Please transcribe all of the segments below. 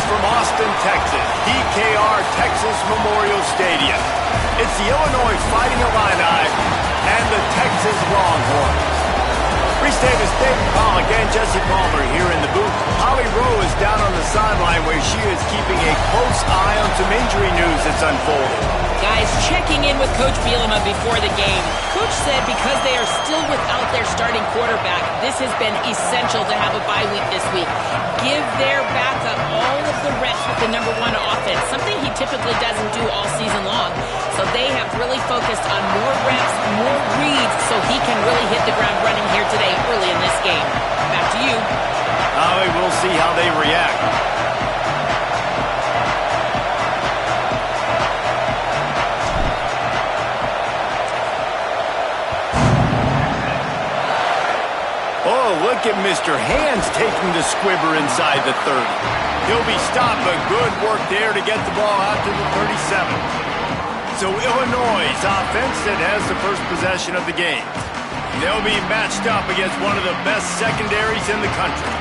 from Austin, Texas, DKR Texas Memorial Stadium. It's the Illinois Fighting Illini and the Texas Longhorns. Reese Davis, David Pollock, and Jesse Palmer here in the booth. Holly Rowe is down on the sideline where she is keeping a close eye on some injury news that's unfolding. Guys, checking in with Coach Bielema before the game. Coach said because they are still without their starting quarterback, this has been essential to have a bye week this week. Give their backup all of the reps with the #1 offense, something he typically doesn't do all season long. So they have really focused on more reps, more reads, so he can really hit the ground running here today early in this game. Back to you. We'll see how they react. Oh, look at Mr. Hands taking the squibber inside the 30. He'll be stopped, but good work there to get the ball out to the 37. So Illinois' offense that has the first possession of the game. They'll be matched up against one of the best secondaries in the country.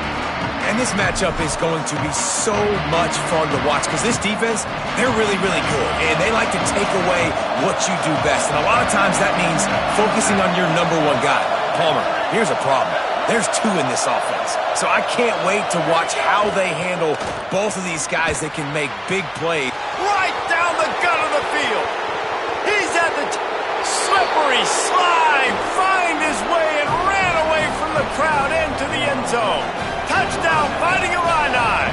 And this matchup is going to be so much fun to watch because this defense, they're really, really good. And they like to take away what you do best. And a lot of times that means focusing on your #1 guy. Palmer, here's a problem. There's 2 in this offense. So I can't wait to watch how they handle both of these guys that can make big plays. Right down the gut of the field. He's at the slippery slide, find his way and ran away from the crowd into the end zone. Touchdown, Fighting Illini.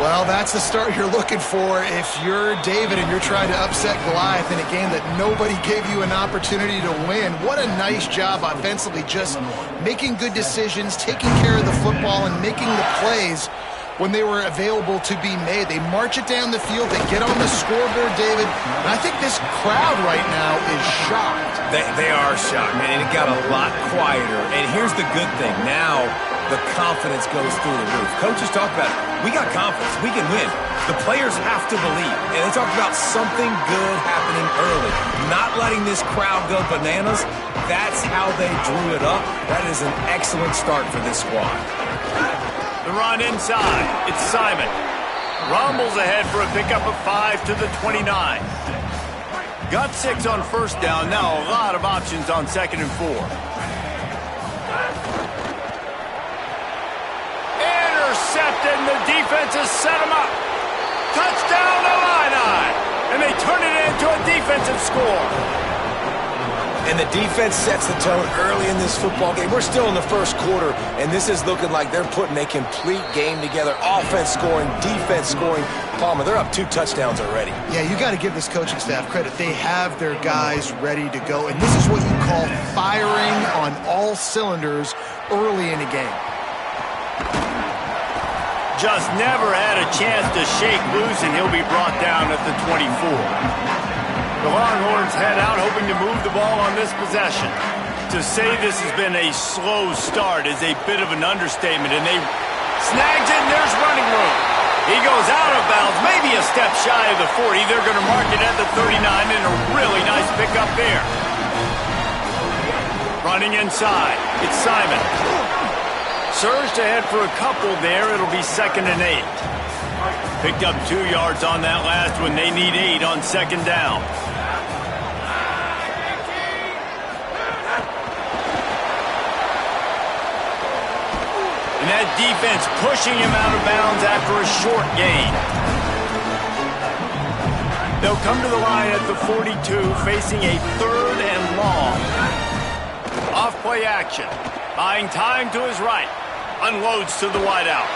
Well, that's the start you're looking for if you're David and you're trying to upset Goliath in a game that nobody gave you an opportunity to win. What a nice job offensively, just making good decisions, taking care of the football, and making the plays when they were available to be made. They march it down the field, they get on the scoreboard, David, and I think this crowd right now is shocked. They are shocked, man, and it got a lot quieter. And here's the good thing. Now the confidence goes through the roof. Coaches talk about it. We got confidence. We can win. The players have to believe. And they talk about something good happening early. Not letting this crowd go bananas. That's how they drew it up. That is an excellent start for this squad. The run inside. It's Simon. Rumbles ahead for a pickup of 5 to the 29. Got 6 on first down. Now a lot of options on 2nd and 4. Intercepted, and the defense has set him up. Touchdown, Illini! And they turn it into a defensive score. And the defense sets the tone early in this football game. We're still in the first quarter, and this is looking like they're putting a complete game together. Offense scoring, defense scoring. Palmer, they're up 2 touchdowns already. Yeah, you got to give this coaching staff credit. They have their guys ready to go, and this is what you call firing on all cylinders early in a game. Just never had a chance to shake loose, and he'll be brought down at the 24. The Longhorns head out hoping to move the ball on this possession. To say this has been a slow start is a bit of an understatement, and they snags it, and there's running room. He goes out of bounds, maybe a step shy of the 40. They're going to mark it at the 39, and a really nice pickup there. Running inside, it's Simon. Surged ahead for a couple there. It'll be 2nd and 8. Picked up 2 yards on that last one. They need 8 on 2nd down. And that defense pushing him out of bounds after a short gain. They'll come to the line at the 42, facing a 3rd and long. Off-play action. Buying time to his right. Unloads to the wideout.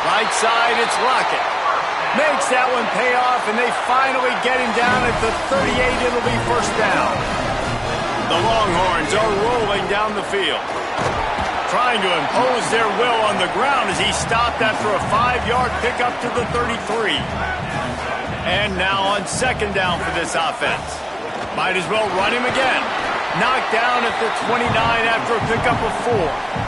Right side, it's Lockett. Makes that one pay off, and they finally get him down at the 38. It'll be 1st down. The Longhorns are rolling down the field. Trying to impose their will on the ground as he stopped after a 5-yard pickup to the 33. And now on 2nd down for this offense. Might as well run him again. Knocked down at the 29 after a pickup of 4.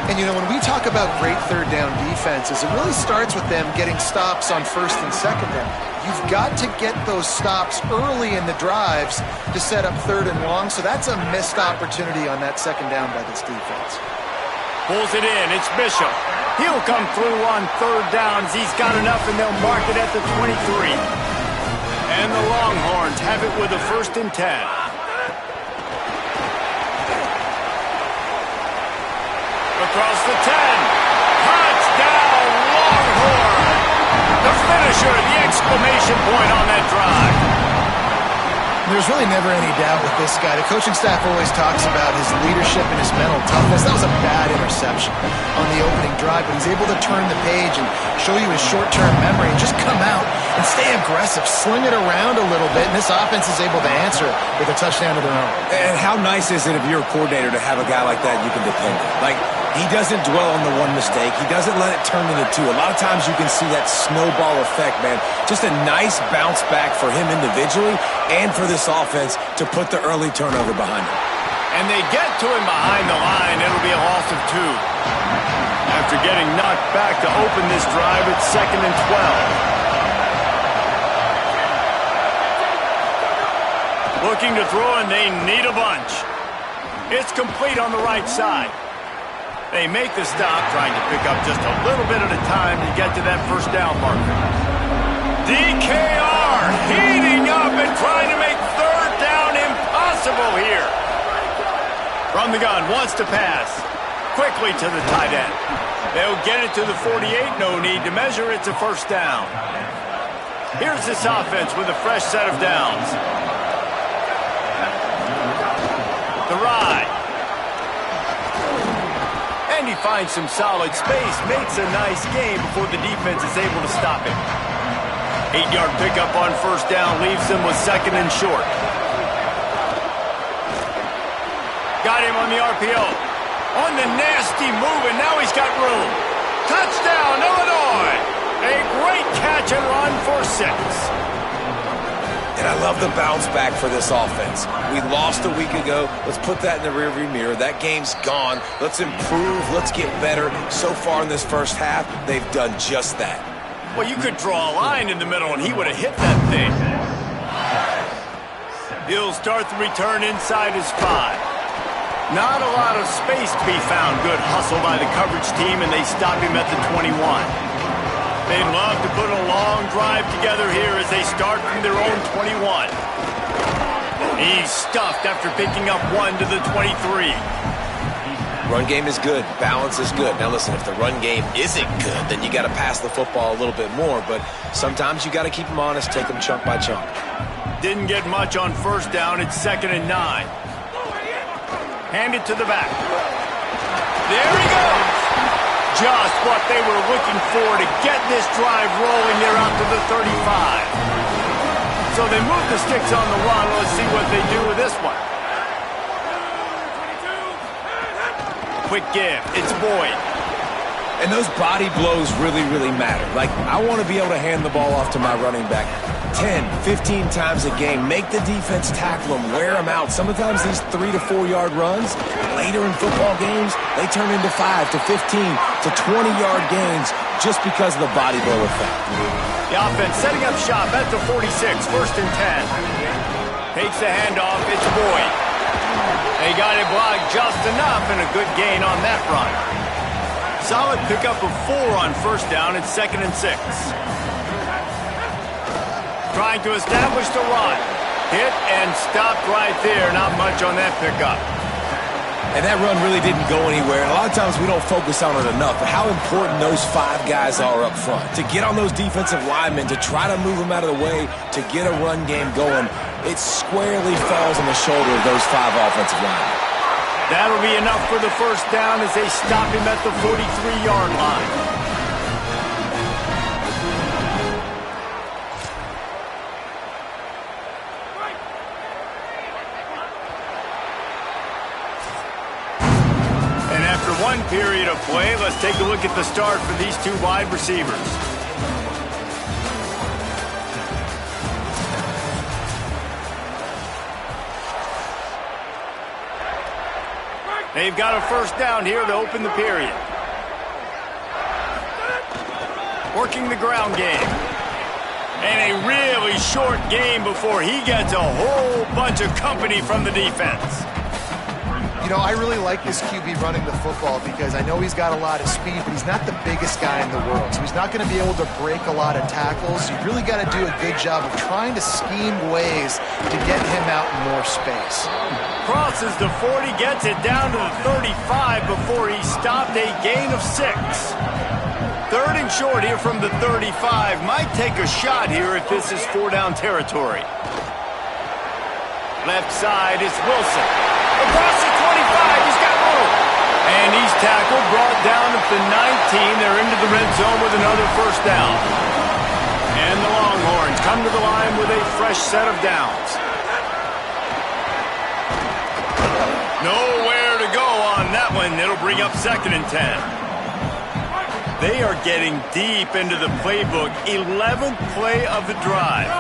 And, you know, when we talk about great 3rd down defenses, it really starts with them getting stops on 1st and 2nd down. You've got to get those stops early in the drives to set up 3rd and long, so that's a missed opportunity on that 2nd down by this defense. Pulls it in. It's Bishop. He'll come through on third downs. He's got enough, and they'll mark it at the 23. And the Longhorns have it with a 1st and 10. Across the 10. Touchdown, Longhorn! The finisher, the exclamation point on that drive. There's really never any doubt with this guy. The coaching staff always talks about his leadership and his mental toughness. That was a bad interception on the opening drive, but he's able to turn the page and show you his short-term memory and just come out and stay aggressive, sling it around a little bit, and this offense is able to answer with a touchdown of their own. And how nice is it if you're a coordinator to have a guy like that you can depend on? Like, he doesn't dwell on the one mistake. He doesn't let it turn into two. A lot of times you can see that snowball effect, man. Just a nice bounce back for him individually and for this offense to put the early turnover behind him. And they get to him behind the line. It'll be a loss of 2. After getting knocked back to open this drive, it's 2nd and 12. Looking to throw, and they need a bunch. It's complete on the right side. They make the stop, trying to pick up just a little bit at a time to get to that 1st down marker. DKR heating up and trying to make 3rd down impossible here. From the gun, wants to pass. Quickly to the tight end. They'll get it to the 48, no need to measure, it's a 1st down. Here's this offense with a fresh set of downs. The ride. And he finds some solid space, makes a nice game before the defense is able to stop him. 8-yard pickup on 1st down leaves him with 2nd and short. Got him on the RPO. On the nasty move, and now he's got room. Touchdown, Illinois! A great catch and run for 6. And I love the bounce back for this offense. We lost a week ago. Let's put that in the rearview mirror. That game's gone. Let's improve. Let's get better. So far in this 1st half, they've done just that. Well, you could draw a line in the middle, and he would have hit that thing. He'll start the return inside his 5. Not a lot of space to be found. Good hustle by the coverage team, and they stop him at the 21. They'd love to put a long drive together here as they start from their own 21. He's stuffed after picking up 1 to the 23. Run game is good. Balance is good. Now listen, if the run game isn't good, then you got to pass the football a little bit more. But sometimes you got to keep them honest, take them chunk by chunk. Didn't get much on 1st down. It's 2nd and 9. Hand it to the back. There he goes. Just what they were looking for to get this drive rolling there out to the 35. So they move the sticks on the run. Let's see what they do with this one. Quick give. It's Boyd. And those body blows really, really matter. Like, I want to be able to hand the ball off to my running back 10, 15 times a game. Make the defense tackle them, wear them out. Sometimes these 3 to 4 yard runs, later in football games, they turn into 5 to 15 to 20-yard gains just because of the body blow effect. The offense setting up shop at the 46, 1st and 10. Takes the handoff, it's Boyd. They got it blocked just enough and a good gain on that run. Solid pickup of 4 on 1st down, it's 2nd and 6. Trying to establish the run. Hit and stopped right there. Not much on that pickup. And that run really didn't go anywhere. And a lot of times we don't focus on it enough, but how important those 5 guys are up front. To get on those defensive linemen, to try to move them out of the way, to get a run game going, it squarely falls on the shoulder of those 5 offensive linemen. That'll be enough for the 1st down as they stop him at the 43-yard line. One period of play. Let's take a look at the start for these 2 wide receivers. They've got a 1st down here to open the period. Working the ground game. And a really short game before he gets a whole bunch of company from the defense. You know, I really like this QB running the football because I know he's got a lot of speed, but he's not the biggest guy in the world. So he's not going to be able to break a lot of tackles. You really got to do a good job of trying to scheme ways to get him out in more space. Crosses the 40, gets it down to the 35 before he stopped, a gain of 6. Third and short here from the 35. Might take a shot here if this is 4-down territory. Left side is Wilson. Across the 25, he's got room. And he's tackled, brought down at the 19. They're into the red zone with another first down. And the Longhorns come to the line with a fresh set of downs. Nowhere to go on that one. It'll bring up 2nd and 10. They are getting deep into the playbook. 11th play of the drive.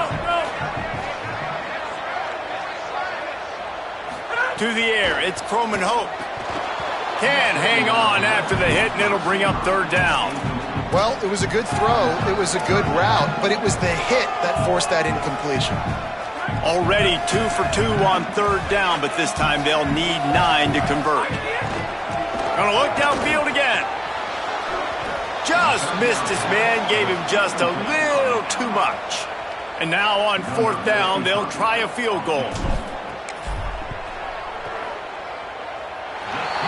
To the air, it's Croman Hope. Can hang on after the hit, and it'll bring up 3rd down. Well, it was a good throw. It was a good route, but it was the hit that forced that incompletion. Already 2 for 2 on 3rd down, but this time they'll need 9 to convert. Gonna look downfield again. Just missed his man, gave him just a little too much. And now on 4th down, they'll try a field goal.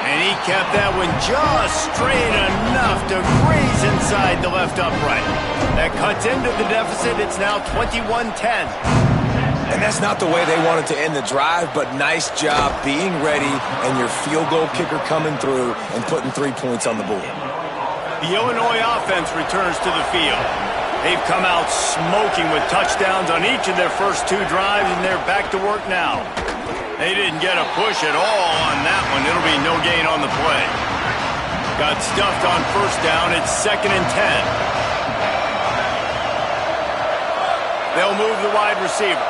And he kept that one just straight enough to graze inside the left upright. That cuts into the deficit. It's now 21-10. And that's not the way they wanted to end the drive, but nice job being ready and your field goal kicker coming through and putting 3 points on the board. The Illinois offense returns to the field. They've come out smoking with touchdowns on each of their first 2 drives, and they're back to work now. They didn't get a push at all on that one. It'll be no gain on the play. Got stuffed on 1st down. It's 2nd and 10. They'll move the wide receiver.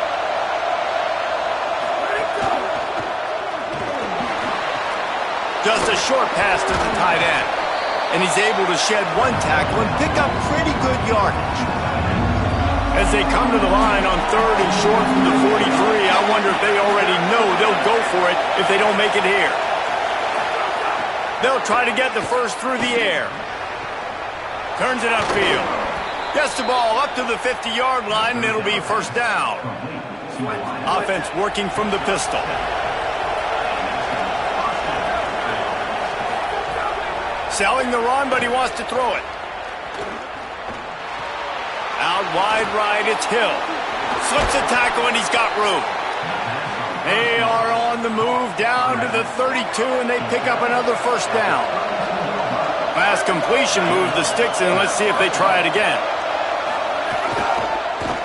Just a short pass to the tight end. And he's able to shed 1 tackle and pick up pretty good yardage. As they come to the line on 3rd and short from the 43, I wonder if they already know they'll go for it if they don't make it here. They'll try to get the first through the air. Turns it upfield. Gets the ball up to the 50-yard line, and it'll be 1st down. Offense working from the pistol. Selling the run, but he wants to throw it. Out wide right, it's Hill. Slips a tackle, and he's got room. They are on the move down to the 32, and they pick up another 1st down. Last completion moved the sticks in. Let's see if they try it again.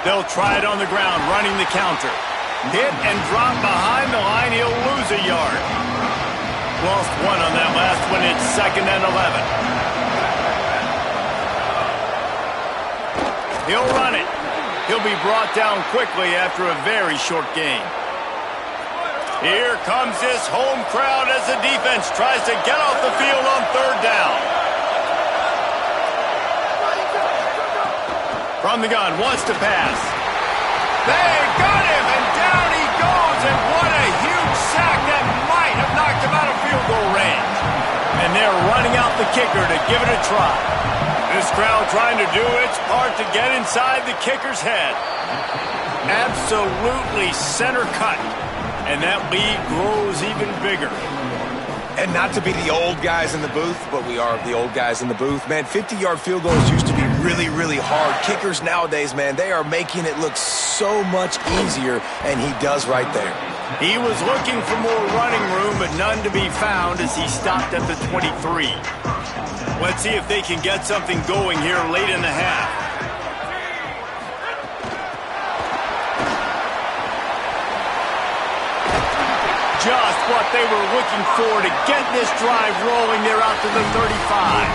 They'll try it on the ground, running the counter. Hit and drop behind the line. He'll lose a yard. Lost 1 on that last one. It's 2nd and 11. He'll run it. He'll be brought down quickly after a very short gain. Here comes this home crowd as the defense tries to get off the field on 3rd down. From the gun, wants to pass. They got him, and down he goes, and what a huge sack that might have knocked him out of field goal range. And they're running out the kicker to give it a try. This crowd trying to do its part to get inside the kicker's head. Absolutely center cut. And that lead grows even bigger. And not to be the old guys in the booth, but we are the old guys in the booth. Man, 50-yard field goals used to be really, really hard. Kickers nowadays, man, they are making it look so much easier, and he does right there. He was looking for more running room, but none to be found as he stopped at the 23. Let's see if they can get something going here late in the half. Just what they were looking for to get this drive rolling. They're out to the 35.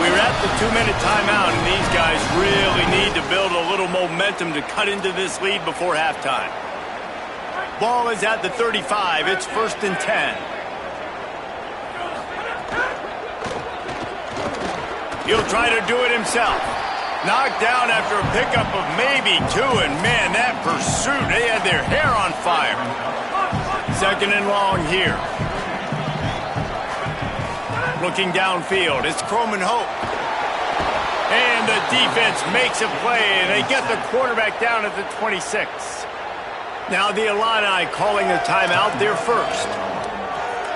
We're at the 2-minute timeout, and these guys really need to build a little momentum to cut into this lead before halftime. Ball is at the 35. It's 1st and 10. He'll try to do it himself. Knocked down after a pickup of maybe 2, and man, that pursuit, they had their hair on fire. 2nd and long here. Looking downfield, it's Croman Hope. And the defense makes a play, and they get the quarterback down at the 26. Now the Illini calling a timeout there first.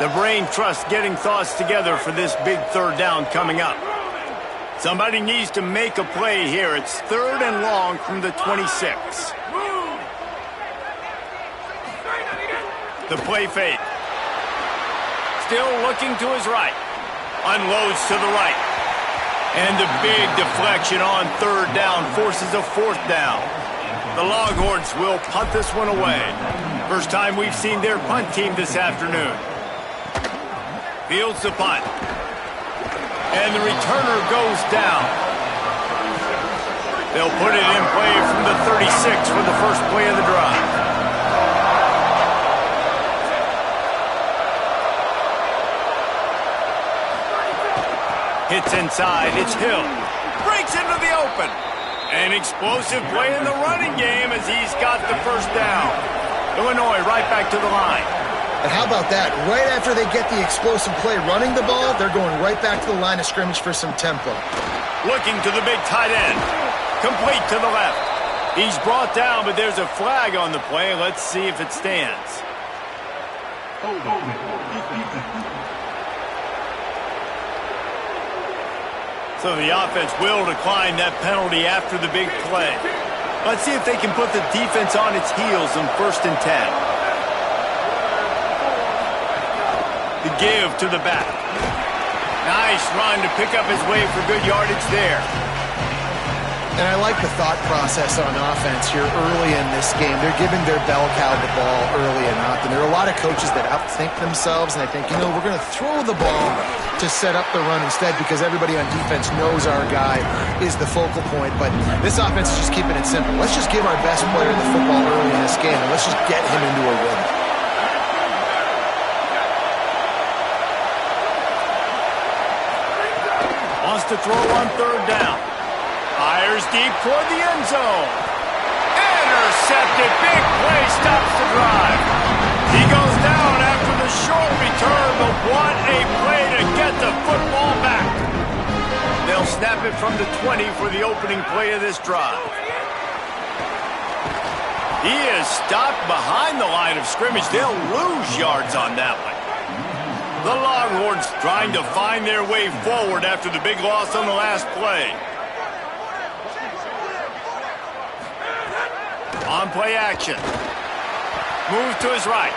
The brain trust getting thoughts together for this big third down coming up. Somebody needs to make a play here. It's 3rd and long from the 26. The play fake. Still looking to his right. Unloads to the right. And the big deflection on 3rd down forces a 4th down. The Longhorns will punt this one away. First time we've seen their punt team this afternoon. Fields the punt. And the returner goes down. They'll put it in play from the 36 for the first play of the drive. Hits inside, it's Hill. Breaks into the open. An explosive play in the running game as he's got the first down. Illinois right back to the line. And how about that? Right after they get the explosive play running the ball, they're going right back to the line of scrimmage for some tempo. Looking to the big tight end. Complete to the left. He's brought down, but there's a flag on the play. Let's see if it stands. So the offense will decline that penalty after the big play. Let's see if they can put the defense on its heels in 1st and 10. The give to the back. Nice run to pick up his way for good yardage there. And I like the thought process on offense here early in this game. They're giving their bell cow the ball early enough. And there are a lot of coaches that outthink themselves, and they think, we're going to throw the ball to set up the run instead because everybody on defense knows our guy is the focal point. But this offense is just keeping it simple. Let's just give our best player the football early in this game, and let's just get him into a rhythm. Wants to throw on 3rd down. Fires deep toward the end zone. Intercepted. Big play stops the drive. He goes down after the short return, but what a play to get the football back. They'll snap it from the 20 for the opening play of this drive. He is stopped behind the line of scrimmage. They'll lose yards on that one. The Longhorns trying to find their way forward after the big loss on the last play. On play action. Moves to his right.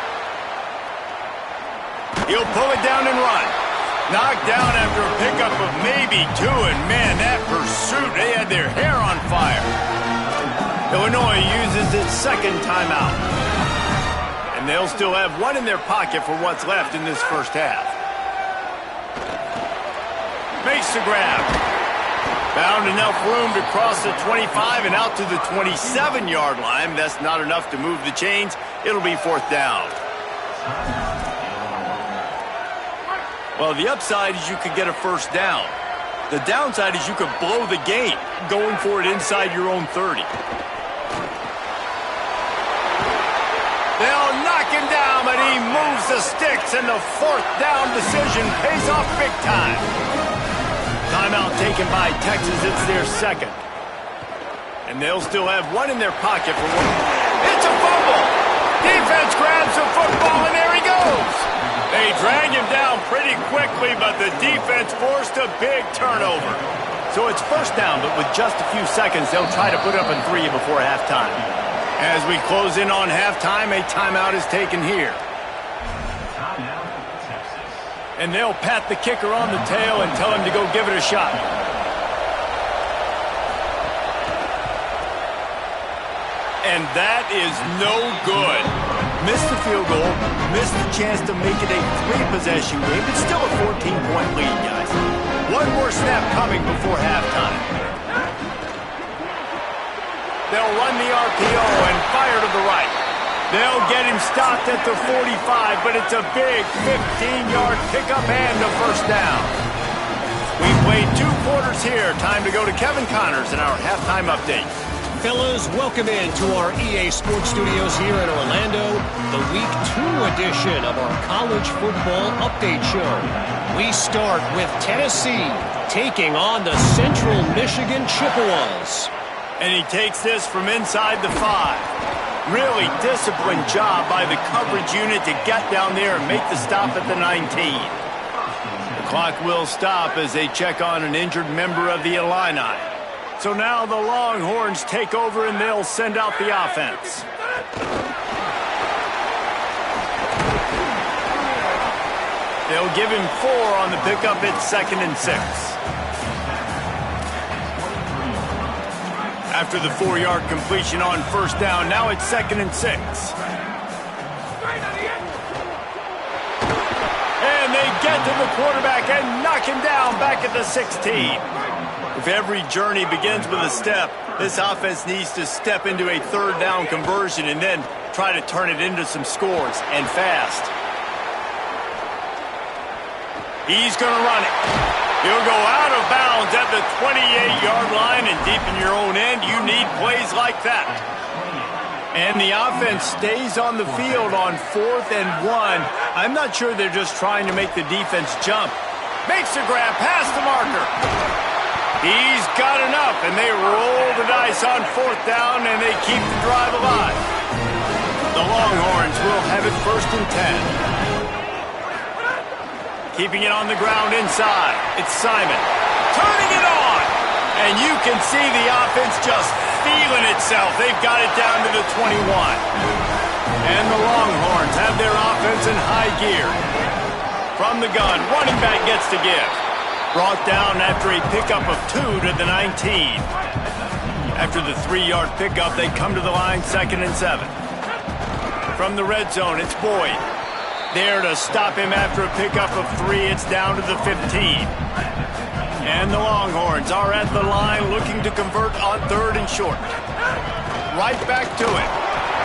He'll pull it down and run. Knocked down after a pickup of maybe 2, and man, that pursuit, they had their hair on fire. Illinois uses its 2nd timeout. And they'll still have 1 in their pocket for what's left in this first half. Makes the grab. Found enough room to cross the 25 and out to the 27-yard line. That's not enough to move the chains. It'll be 4th down. Well, the upside is you could get a first down. The downside is you could blow the game going for it inside your own 30. They'll knock him down, but he moves the sticks, and the 4th down decision pays off big time. Timeout taken by Texas. It's their 2nd. And they'll still have 1 in their pocket for 1. It's a fumble. Defense grabs the football, and there he goes. They drag him down pretty quickly, but the defense forced a big turnover. So it's 1st down, but with just a few seconds, they'll try to put up a 3 before halftime. As we close in on halftime, a timeout is taken here. And they'll pat the kicker on the tail and tell him to go give it a shot. And that is no good. Missed the field goal, missed the chance to make it a 3-possession game. It's still a 14-point lead, guys. 1 more snap coming before halftime. They'll run the RPO and fire to the right. They'll get him stopped at the 45, but it's a big 15-yard pickup and a 1st down. We played 2 quarters here. Time to go to Kevin Connors in our halftime update. fellas. Welcome into our EA Sports Studios here in Orlando, the Week 2 edition of our College Football Update Show. We start with Tennessee taking on the Central Michigan Chippewas. And he takes this from inside the 5. Really disciplined job by the coverage unit to get down there and make the stop at the 19. The clock will stop as they check on an injured member of the Illini. So now the Longhorns take over and they'll send out the offense. They'll give him 4 on the pickup at 2nd and 6. After the 4-yard completion on first down, now it's 2nd and 6. And they get to the quarterback and knock him down back at the 16. If every journey begins with a step, this offense needs to step into a 3rd down conversion and then try to turn it into some scores, and fast. He's going to run it. He'll go out of bounds at the 28-yard line, and deep in your own end, you need plays like that. And the offense stays on the field on 4th and 1. I'm not sure they're just trying to make the defense jump. Makes the grab past the marker. He's got enough, and they roll the dice on 4th down, and they keep the drive alive. The Longhorns will have it 1st and 10. Keeping it on the ground inside. It's Simon. Turning it on! And you can see the offense just feeling itself. They've got it down to the 21. And the Longhorns have their offense in high gear. From the gun, running back gets to give. Brought down after a pickup of 2 to the 19. After the 3-yard pickup, they come to the line 2nd and 7. From the red zone, it's Boyd. There to stop him after a pickup of 3, it's down to the 15. And the Longhorns are at the line looking to convert on 3rd and short. Right back to it.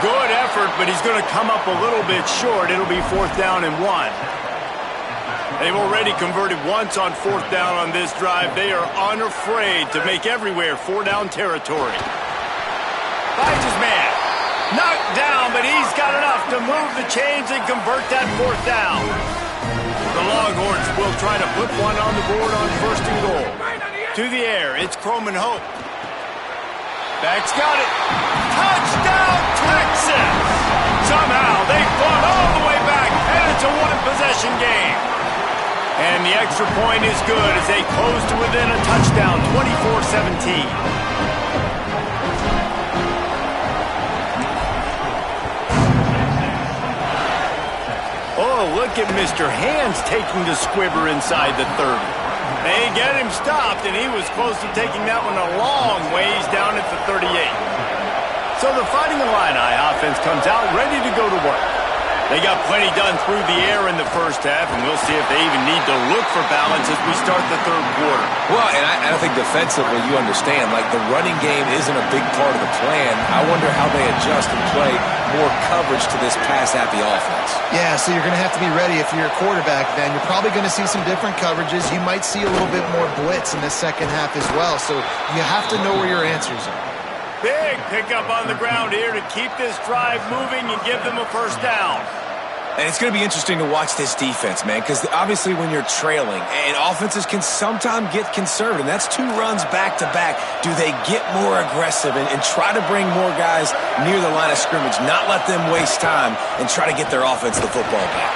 Good effort, but he's going to come up a little bit short. It'll be 4th down and 1. They've already converted once on 4th down on this drive. They are unafraid to make everywhere 4-down territory. Finds his man. Knocked down, but he's got enough to move the chains and convert that 4th down. The Longhorns will try to put one on the board on 1st and goal. To the air, it's Croman Hope. Back's got it. Touchdown, Texas! Somehow they fought all the way back, and it's a one-possession game. And the extra point is good as they close to within a touchdown, 24-17. Oh, look at Mr. Hands taking the squibber inside the 30. They get him stopped, and he was close to taking that one a long ways down at the 38. So the Fighting Illini offense comes out ready to go to work. They got plenty done through the air in the first half, and we'll see if they even need to look for balance as we start the 3rd quarter. Well, and I think defensively you understand, like the running game isn't a big part of the plan. I wonder how they adjust and play more coverage to this pass-happy offense. Yeah, so you're going to have to be ready if you're a quarterback then. You're probably going to see some different coverages. You might see a little bit more blitz in the second half as well, so you have to know where your answers are. Big pickup on the ground here to keep this drive moving and give them a 1st down. And it's going to be interesting to watch this defense, man, because obviously when you're trailing, and offenses can sometimes get conservative, and that's 2 runs back-to-back. Do they get more aggressive and try to bring more guys near the line of scrimmage, not let them waste time, and try to get their offense the football back?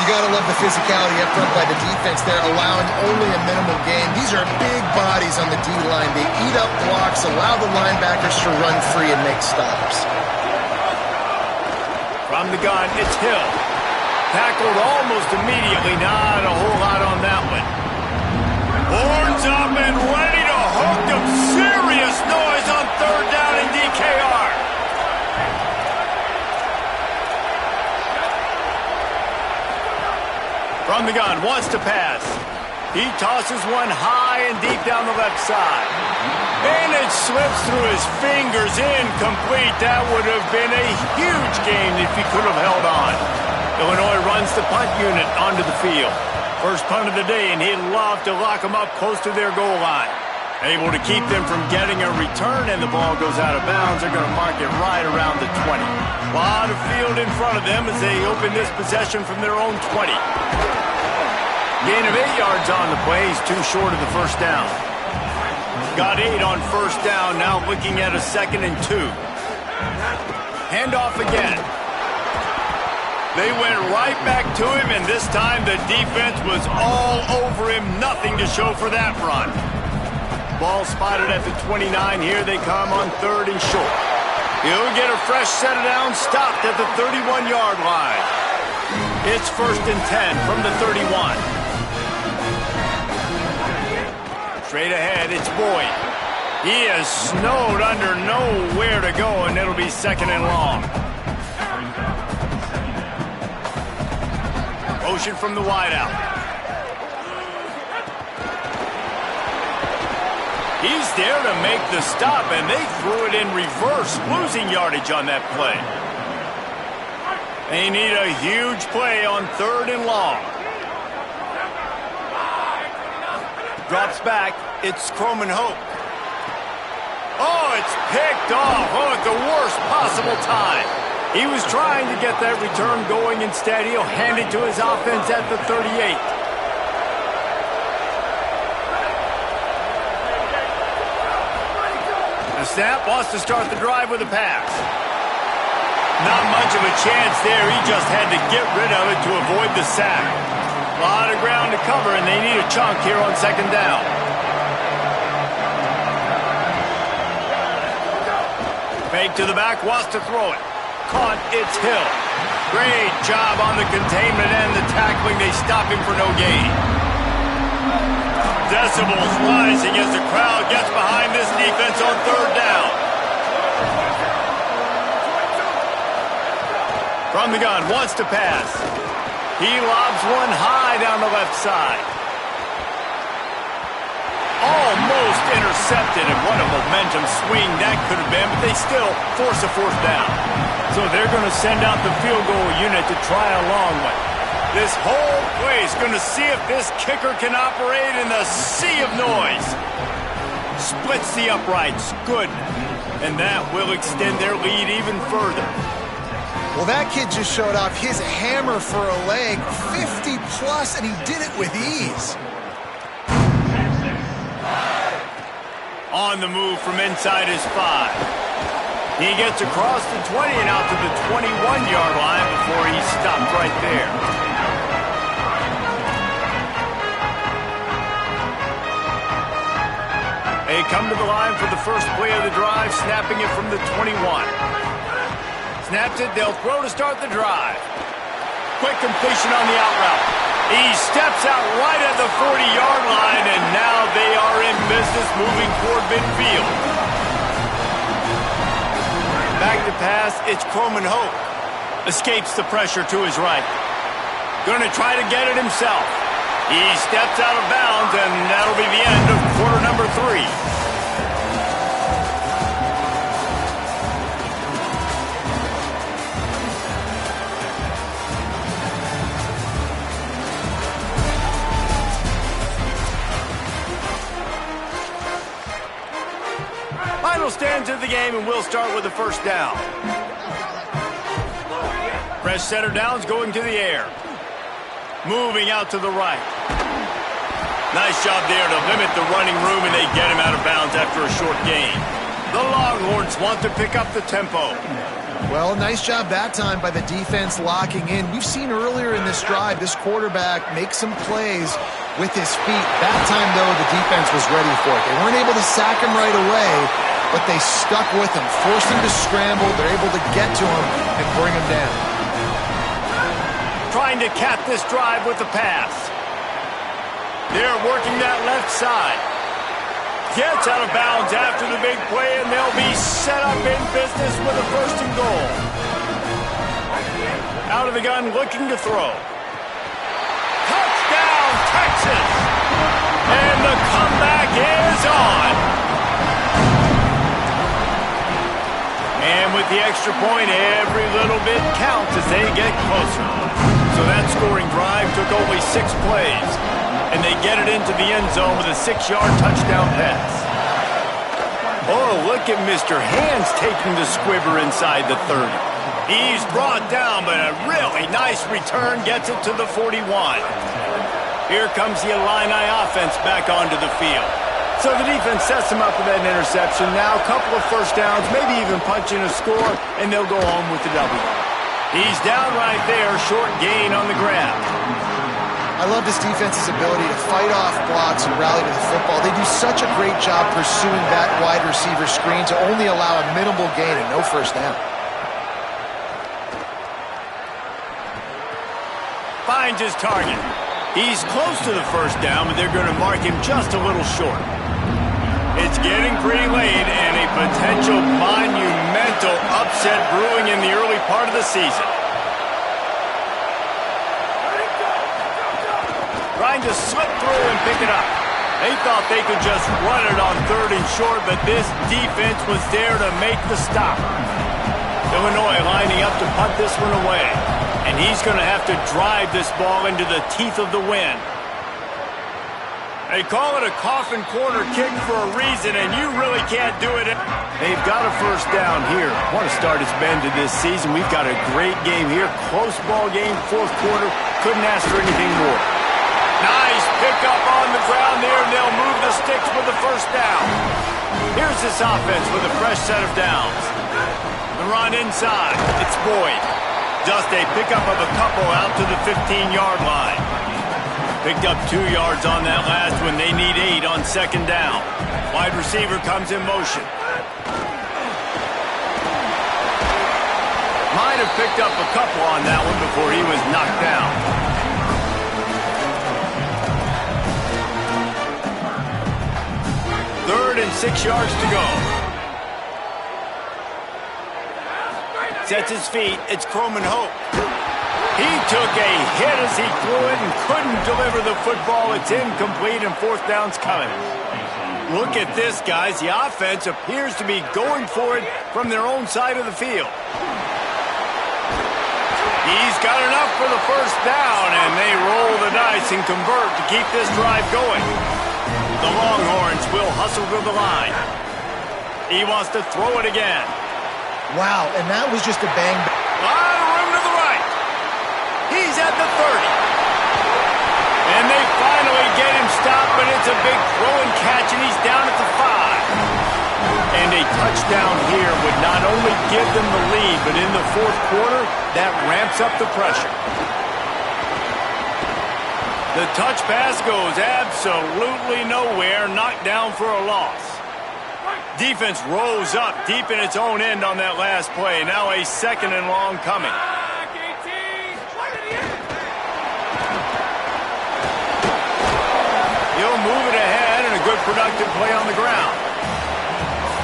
You got to love the physicality up front by the defense. They're allowing only a minimal gain. These are big bodies on the D-line. They eat up blocks, allow the linebackers to run free and make stops. From the gun, it's Hill. Tackled almost immediately. Not a whole lot on that one. Horns up and ready to hook them. Serious noise on 3rd down in DKR. From the gun, wants to pass. He tosses one high and deep down the left side. And it slips through his fingers, incomplete. That would have been a huge game if he could have held on. Illinois runs the punt unit onto the field. First punt of the day, and he'd love to lock them up close to their goal line. Able to keep them from getting a return, and the ball goes out of bounds. They're going to mark it right around the 20. A lot of field in front of them as they open this possession from their own 20. Gain of 8 yards on the play. He's too short of the first down. Got 8 on first down. Now looking at a 2nd and 2. Handoff again. They went right back to him, and this time the defense was all over him. Nothing to show for that run. Ball spotted at the 29. Here they come on 3rd and short. He'll get a fresh set of downs, stopped at the 31-yard line. It's 1st and 10 from the 31. Straight ahead, it's Boyd. He is snowed under, nowhere to go, and it'll be 2nd and long. Motion from the wideout. He's there to make the stop, and they threw it in reverse, losing yardage on that play. They need a huge play on 3rd and long. Drops back. It's Croman Hope. Oh, it's picked off. Oh, at the worst possible time. He was trying to get that return going. Instead, he'll hand it to his offense at the 38. The snap wants to start the drive with a pass. Not much of a chance there. He just had to get rid of it to avoid the sack. A lot of ground to cover, and they need a chunk here on 2nd down. Fake to the back, wants to throw it. Caught, it's Hill. Great job on the containment and the tackling. They stop him for no gain. Decibels rising as the crowd gets behind this defense on 3rd down. From the gun, wants to pass. He lobs one high down the left side. Almost intercepted, and what a momentum swing that could have been, but they still force a 4th down. So they're going to send out the field goal unit to try a long one. This whole place going to see if this kicker can operate in the sea of noise. Splits the uprights. Good. And that will extend their lead even further. Well, that kid just showed off his hammer for a leg, 50-plus, and he did it with ease. On the move from inside his 5. He gets across the 20 and out to the 21-yard line before he stopped right there. They come to the line for the first play of the drive, snapping it from the 21. Snaps it, they'll throw to start the drive. Quick completion on the out route. He steps out right at the 40-yard line, and now they are in business moving toward midfield. Back to pass, it's Croman Hope. Escapes the pressure to his right. Going to try to get it himself. He steps out of bounds, and that'll be the end of quarter number 3. Final stands of the game, and we'll start with the first down. Fresh set of downs going to the air. Moving out to the right. Nice job there to limit the running room, and they get him out of bounds after a short gain. The Longhorns want to pick up the tempo. Well, nice job that time by the defense locking in. We've seen earlier in this drive, this quarterback make some plays with his feet. That time, though, the defense was ready for it. They weren't able to sack him right away, but they stuck with him, forced him to scramble. They're able to get to him and bring him down. Trying to cap this drive with the pass. They're working that left side. Gets out of bounds after the big play, and they'll be set up in business with a 1st and goal. Out of the gun, looking to throw. Touchdown, Texas! And the comeback is on. And with the extra point, every little bit counts as they get closer. So that scoring drive took only 6 plays, and they get it into the end zone with a 6-yard touchdown pass. look at Mr. Hands taking the squibber inside the 30. He's brought down, but a really nice return gets it to the 41. Here comes the Illini offense back onto the field. So the defense sets him up with that interception. Now a couple of first downs, maybe even punching a score, and they'll go home with the W. He's down right there, short gain on the grab. I love this defense's ability to fight off blocks and rally to the football. They do such a great job pursuing that wide receiver screen to only allow a minimal gain and no first down. Finds his target. He's close to the first down, but they're going to mark him just a little short. It's getting pretty late, and a potential monumental upset brewing in the early part of the season. Trying to slip through and pick it up. They thought they could just run it on 3rd and short, but this defense was there to make the stop. Illinois lining up to punt this one away. And he's going to have to drive this ball into the teeth of the wind. They call it a coffin corner kick for a reason, and you really can't do it. They've got a first down here. What a start it's been to this season. We've got a great game here. Close ball game, 4th quarter. Couldn't ask for anything more. Nice pickup on the ground there, and they'll move the sticks with the first down. Here's this offense with a fresh set of downs. The run inside. It's Boyd. Just a pickup of a couple out to the 15-yard line. Picked up 2 yards on that last one. They need 8 on 2nd down. Wide receiver comes in motion. Might have picked up a couple on that one before he was knocked down. 3rd and 6 yards to go. Sets his feet. It's Croman Hope. He took a hit as he threw it and couldn't deliver the football. It's incomplete and 4th down's coming. Look at this, guys. The offense appears to be going for it from their own side of the field. He's got enough for the first down, and they roll the dice and convert to keep this drive going. The Longhorns will hustle to the line. He wants to throw it again. Wow, and that was just a bang. A lot of room to the right. He's at the 30. And they finally get him stopped, but it's a big throw and catch, and he's down at the 5. And a touchdown here would not only give them the lead, but in the 4th quarter, that ramps up the pressure. The touch pass goes absolutely nowhere, knocked down for a loss. Defense rose up deep in its own end on that last play. Now a 2nd and long coming. He'll move it ahead and a good productive play on the ground.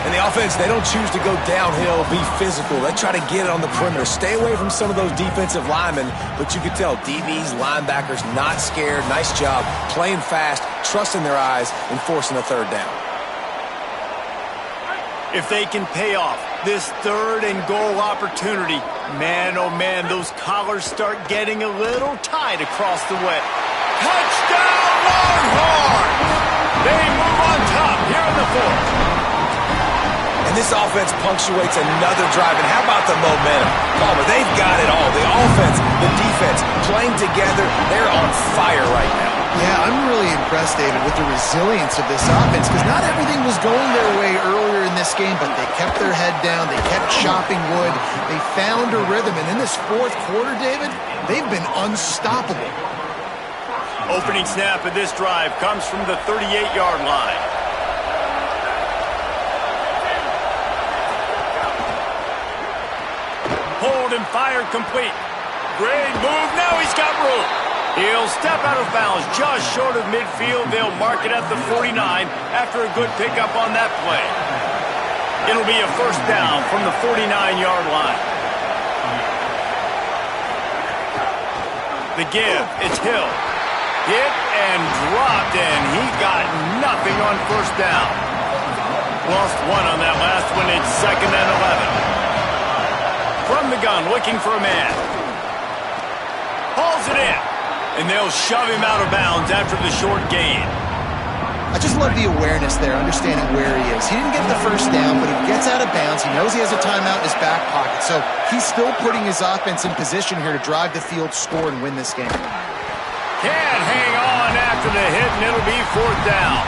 And the offense, they don't choose to go downhill, be physical. They try to get it on the perimeter. Stay away from some of those defensive linemen, but you can tell DBs, linebackers, not scared. Nice job playing fast, trusting their eyes, and forcing a 3rd down. If they can pay off this 3rd and goal opportunity, man, oh man, those collars start getting a little tight across the way. Touchdown, Longhorns! They move on top here in the 4th. And this offense punctuates another drive. And how about the momentum? Palmer, they've got it all. The offense, the defense, playing together. They're on fire right now. Yeah, I'm really impressed, David, with the resilience of this offense, because not everything was going their way earlier in this game, but they kept their head down. They kept chopping wood. They found a rhythm. And in this 4th quarter, David, they've been unstoppable. Opening snap of this drive comes from the 38-yard line. Hold and fire complete. Great move. Now he's got room. He'll step out of bounds just short of midfield. They'll mark it at the 49 after a good pickup on that play. It'll be a first down from the 49-yard line. The give. It's Hill. Hit and dropped, and he got nothing on first down. Lost one on that last one. It's 2nd and 11. From the gun, looking for a man. Hauls it in. And they'll shove him out of bounds after the short gain. I just love the awareness there, understanding where he is. He didn't get the first down, but he gets out of bounds. He knows he has a timeout in his back pocket, so he's still putting his offense in position here to drive the field, score, and win this game. Can't hang on after the hit, and it'll be 4th down.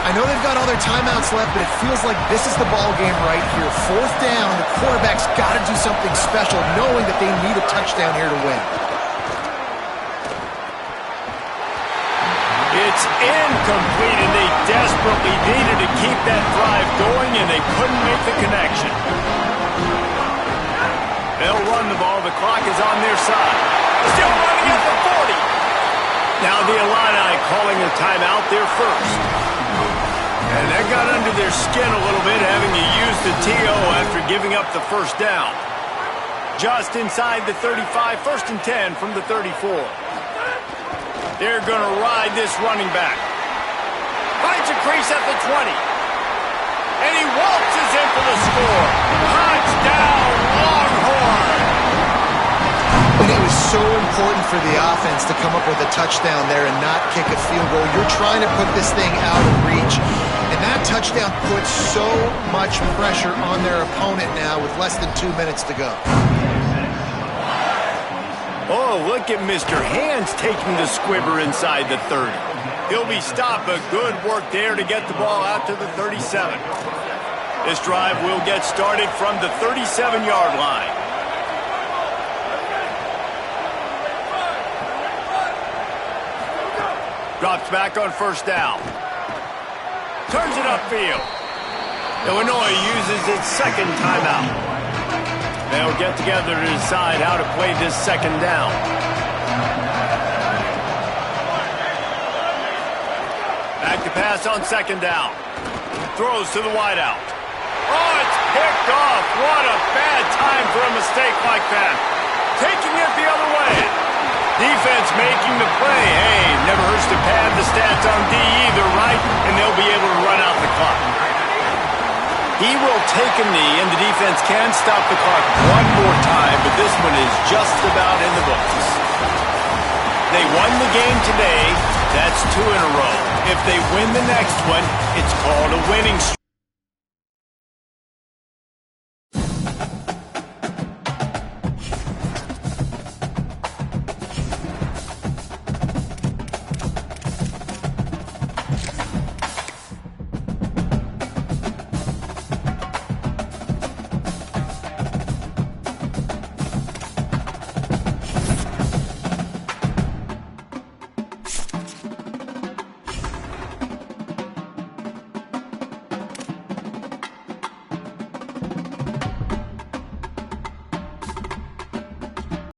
I know they've got all their timeouts left, but it feels like this is the ball game right here. 4th down, the quarterback's got to do something special, knowing that they need a touchdown here to win. It's incomplete, and they desperately needed to keep that drive going, and they couldn't make the connection. They'll run the ball. The clock is on their side. Still running at the 40. Now the Illini calling a timeout there first. And that got under their skin a little bit, having to use the TO after giving up the first down. Just inside the 35, 1st and 10 from the 34. They're going to ride this running back. Finds a crease at the 20. And he waltzes in for the score. Touchdown, Longhorn! And it was so important for the offense to come up with a touchdown there and not kick a field goal. You're trying to put this thing out of reach. And that touchdown puts so much pressure on their opponent now with less than 2 minutes to go. Oh, look at Mr. Hands taking the squibber inside the 30. He'll be stopped, but good work there to get the ball out to the 37. This drive will get started from the 37-yard line. Drops back on 1st down. Turns it upfield. Illinois uses its 2nd timeout. They'll get together to decide how to play this 2nd down. Back to pass on 2nd down. Throws to the wideout. Oh, it's picked off. What a bad time for a mistake like that. Taking it the other way. Defense making the play. Hey, never hurts to pad the stats on D either, right? And they'll be able to run out the clock. He will take a knee, and the defense can stop the clock one more time, but this one is just about in the books. They won the game today. That's 2 in a row. If they win the next one, it's called a winning streak.